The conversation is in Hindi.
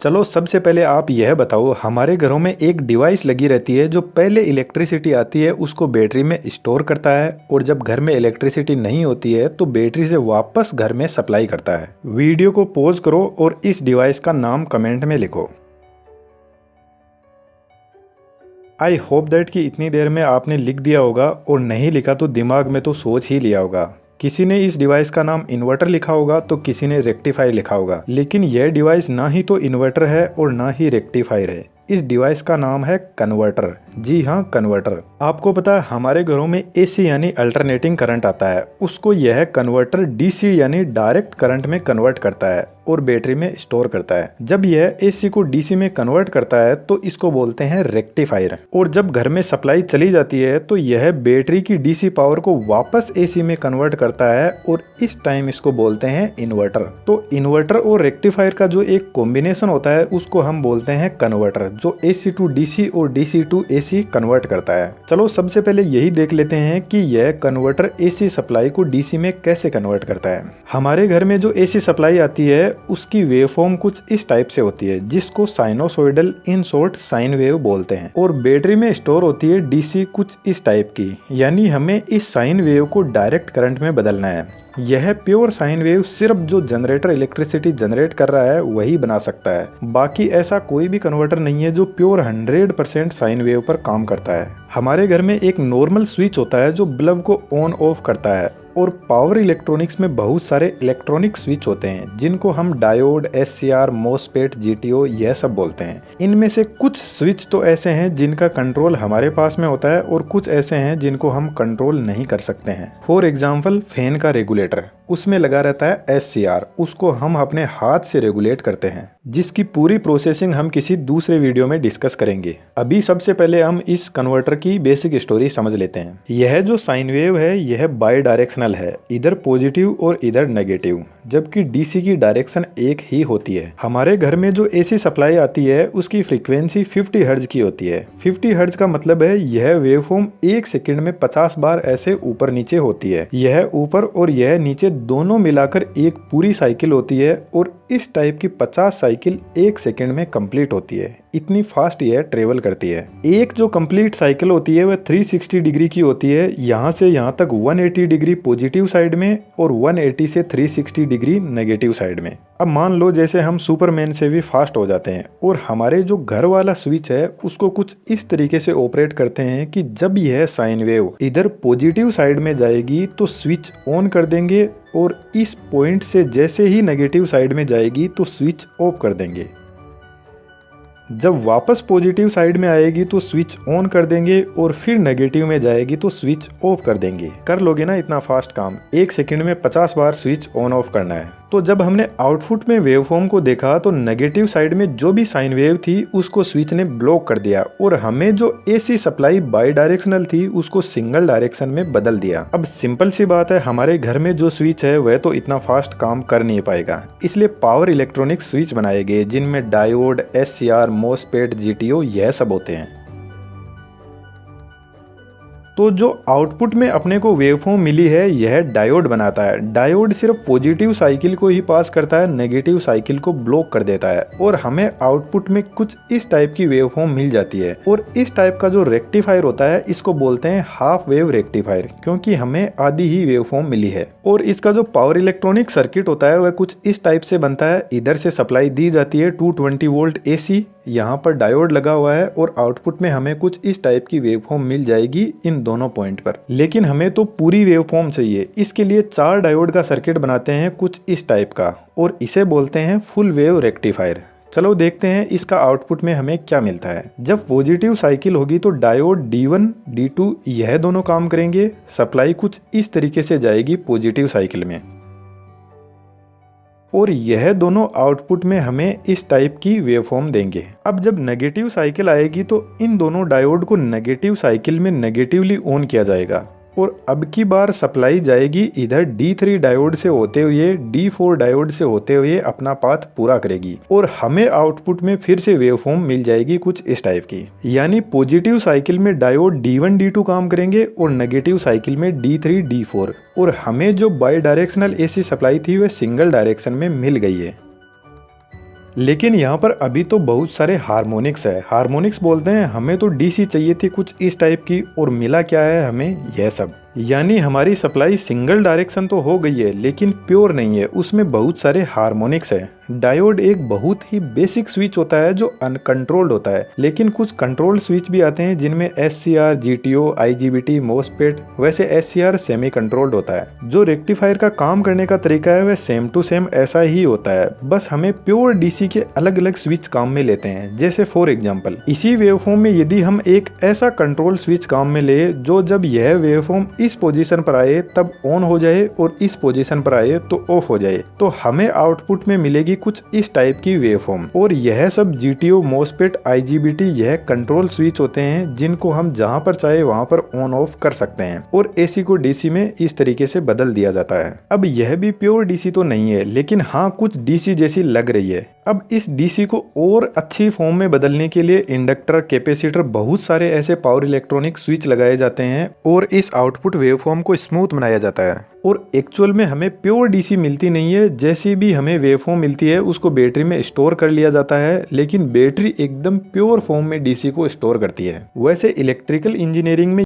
चलो सबसे पहले आप यह बताओ, हमारे घरों में एक डिवाइस लगी रहती है जो पहले इलेक्ट्रिसिटी आती है उसको बैटरी में स्टोर करता है, और जब घर में इलेक्ट्रिसिटी नहीं होती है तो बैटरी से वापस घर में सप्लाई करता है। वीडियो को पॉज करो और इस डिवाइस का नाम कमेंट में लिखो। आई होप दैट कि इतनी देर में आपने लिख दिया होगा, और नहीं लिखा तो दिमाग में तो सोच ही लिया होगा। किसी ने इस डिवाइस का नाम इन्वर्टर लिखा होगा तो किसी ने रेक्टिफायर लिखा होगा, लेकिन यह डिवाइस ना ही तो इन्वर्टर है और ना ही रेक्टिफायर है। इस डिवाइस का नाम है कन्वर्टर। जी हाँ, कन्वर्टर। आपको पता है हमारे घरों में एसी यानी अल्टरनेटिंग करंट आता है, उसको यह कन्वर्टर डीसी यानी डायरेक्ट करंट में कन्वर्ट करता है और बैटरी में स्टोर करता है। जब यह एसी को डीसी में कन्वर्ट करता है तो इसको बोलते हैं रेक्टिफायर। और जब घर में सप्लाई चली जाती है तो यह बैटरी की डीसी पावर को वापस एसी में कन्वर्ट करता है, और इस टाइम इसको बोलते हैं इन्वर्टर। तो इन्वर्टर और रेक्टिफायर का जो एक कॉम्बिनेशन होता है उसको हम बोलते हैं कन्वर्टर, जो एसी टू डीसी और डीसी टू एसी कन्वर्ट करता है। चलो सबसे पहले यही देख लेते हैं कि यह कन्वर्टर एसी सप्लाई को डीसी में कैसे कन्वर्ट करता है। हमारे घर में जो एसी सप्लाई आती है उसकी वेवफॉर्म कुछ इस टाइप से होती है, जिसको sinusoidal in short sine wave बोलते हैं, और बैटरी में स्टोर होती है डीसी कुछ इस टाइप की। यानी हमें इस साइन वेव को डायरेक्ट करंट में बदलना है। यह प्योर साइन वेव सिर्फ जो जनरेटर इलेक्ट्रिसिटी जनरेट कर रहा है वही बना सकता है। बाकी ऐसा कोई भी कन्वर्टर नहीं है जो प्योर 100% साइन वेव पर काम करता है। हमारे घर में एक नॉर्मल स्विच होता है जो बल्ब को ऑन ऑफ करता है, और पावर इलेक्ट्रॉनिक्स में बहुत सारे इलेक्ट्रॉनिक स्विच होते हैं जिनको हम डायोड, एससीआर, मॉसफेट, जीटीओ यह सब बोलते हैं। इनमें से कुछ स्विच तो ऐसे हैं जिनका कंट्रोल हमारे पास में होता है, और कुछ ऐसे हैं जिनको हम कंट्रोल नहीं कर सकते हैं। फॉर एग्जाम्पल फैन का रेगुलेटर, उसमें लगा रहता है एससीआर, उसको हम अपने हाथ से रेगुलेट करते हैं, जिसकी पूरी प्रोसेसिंग हम किसी दूसरे वीडियो में डिस्कस करेंगे। अभी सबसे पहले हम इस कन्वर्टर की बेसिक स्टोरी समझ लेते हैं। यह जो साइन वेव है यह बाई डायरेक्शनल है, इधर पॉजिटिव और इधर नेगेटिव, जबकि डीसी की डायरेक्शन एक ही होती है। हमारे घर में जो एसी सप्लाई आती है उसकी फ्रीक्वेंसी 50 हर्ट्ज की होती है। 50 हर्ट्ज का मतलब है यह वेवफॉर्म 1 सेकंड में 50 बार ऐसे ऊपर नीचे होती है। यह ऊपर और यह नीचे दोनों मिलाकर एक पूरी साइकिल होती है, और इस टाइप की 50 साइकिल 1 सेकंड में कंप्लीट होती है। इतनी फास्ट यह ट्रेवल करती है। एक जो कंप्लीट साइकिल होती है वह 360 डिग्री की होती है। यहाँ से यहाँ तक 180 डिग्री पॉजिटिव साइड में और 180 से 360 डिग्री नेगेटिव साइड में। अब मान लो जैसे हम सुपरमैन से भी फास्ट हो जाते हैं, और हमारे जो घर वाला स्विच है उसको कुछ इस तरीके से ऑपरेट करते हैं कि जब यह साइन वेव इधर पॉजिटिव साइड में जाएगी तो स्विच ऑन कर देंगे, और इस पॉइंट से जैसे ही नेगेटिव साइड में जाएगी तो स्विच ऑफ कर देंगे। जब वापस पॉजिटिव साइड में आएगी तो स्विच ऑन कर देंगे, और फिर नेगेटिव में जाएगी तो स्विच ऑफ कर देंगे। कर लोगे ना इतना फास्ट काम? 1 सेकंड में 50 बार स्विच ऑन ऑफ करना है। तो जब हमने आउटपुट में वेवफॉर्म को देखा तो नेगेटिव साइड में जो भी साइन वेव थी उसको स्विच ने ब्लॉक कर दिया, और हमें जो एसी सप्लाई बाई डायरेक्शनल थी उसको सिंगल डायरेक्शन में बदल दिया। अब सिंपल सी बात है, हमारे घर में जो स्विच है वह तो इतना फास्ट काम कर नहीं पाएगा, इसलिए पावर इलेक्ट्रॉनिक स्विच बनाए गए जिनमें डायोड, एससीआर, मॉसफेट, जीटीओ यह सब होते हैं। तो जो आउटपुट में अपने को वेवफॉर्म मिली है यह डायोड बनाता है। डायोड सिर्फ पॉजिटिव साइकिल को ही पास करता है, नेगेटिव साइकिल को ब्लॉक कर देता है, और हमें आउटपुट में कुछ इस टाइप की वेवफॉर्म मिल जाती है। और इस टाइप का जो रेक्टिफायर होता है इसको बोलते हैं हाफ वेव रेक्टिफायर, क्योंकि हमें आधी ही वेवफॉर्म मिली है। और इसका जो पावर इलेक्ट्रॉनिक सर्किट होता है वह कुछ इस टाइप से बनता है। इधर से सप्लाई दी जाती है 220 वोल्ट एसी, यहाँ पर डायोड लगा हुआ है, और आउटपुट में हमें कुछ इस टाइप की वेवफॉर्म मिल जाएगी इन दोनों पॉइंट पर। लेकिन हमें तो पूरी वेवफॉर्म चाहिए, इसके लिए 4 डायोड का सर्किट बनाते हैं कुछ इस टाइप का, और इसे बोलते हैं फुल वेव रेक्टिफायर। चलो देखते हैं इसका आउटपुट में हमें क्या मिलता है। जब पॉजिटिव साइकिल होगी तो डायोड D1, D2 यह दोनों काम करेंगे। सप्लाई कुछ इस तरीके से जाएगी पॉजिटिव साइकिल में, और यह दोनों आउटपुट में हमें इस टाइप की वेवफॉर्म देंगे। अब जब नेगेटिव साइकिल आएगी तो इन दोनों डायोड को नेगेटिव साइकिल में नेगेटिवली ऑन किया जाएगा, और अब की बार सप्लाई जाएगी इधर D3 डायोड से होते हुए D4 डायोड से होते हुए अपना पाथ पूरा करेगी, और हमें आउटपुट में फिर से वेवफॉर्म मिल जाएगी कुछ इस टाइप की। यानी पॉजिटिव साइकिल में डायोड D1, D2 काम करेंगे, और नेगेटिव साइकिल में D3, D4, और हमें जो बाई डायरेक्शनल एसी सप्लाई थी वह सिंगल डायरेक्शन में मिल गई है। लेकिन यहाँ पर अभी तो बहुत सारे हार्मोनिक्स है। हार्मोनिक्स बोलते हैं हमें तो डीसी चाहिए थी कुछ इस टाइप की, और मिला क्या है हमें, यह सब। यानी हमारी सप्लाई सिंगल डायरेक्शन तो हो गई है लेकिन प्योर नहीं है, उसमें बहुत सारे हार्मोनिक्स है। डायोड एक बहुत ही बेसिक स्विच होता है जो अनकंट्रोल्ड होता है, लेकिन कुछ कंट्रोल्ड स्विच भी आते हैं जिनमें SCR, GTO, IGBT, MOSFET, वैसे SCR सेमी कंट्रोल्ड होता है। जो रेक्टिफायर का काम करने का तरीका है वह सेम टू सेम ऐसा ही होता है, बस हमें प्योर डीसी के अलग अलग स्विच काम में लेते हैं। जैसे फॉर एग्जाम्पल इसी वेवफॉर्म में यदि हम एक ऐसा कंट्रोल स्विच काम में ले जो जब यह वेवफॉर्म इस पोजीशन पर आए तब ऑन हो जाए और इस पोजीशन पर आए तो ऑफ हो जाए, तो हमें आउटपुट में मिलेगी कुछ इस टाइप की वेवफॉर्म। और यह सब GTO, MOSFET, IGBT यह कंट्रोल स्विच होते हैं जिनको हम जहां पर चाहे वहां पर ऑन ऑफ कर सकते हैं, और AC को DC में इस तरीके से बदल दिया जाता है। अब यह भी प्योर DC तो नहीं है, लेकिन हाँ कुछ DC जैसी लग रही है। अब इस DC को और अच्छी फॉर्म में बदलने के लिए इंडक्टर, कैपेसिटर, बहुत सारे ऐसे पावर इलेक्ट्रॉनिक स्विच लगाए जाते हैं और इस आउटपुट वेवफॉर्म को स्मूथ बनाया जाता है। और एक्चुअल में हमें प्योर DC मिलती नहीं है, जैसी भी हमें वेवफॉर्म मिलती है उसको बैटरी में स्टोर कर लिया जाता है, लेकिन बैटरी एकदम प्योर फॉर्म में DC को स्टोर करती है। वैसे इलेक्ट्रिकल इंजीनियरिंग में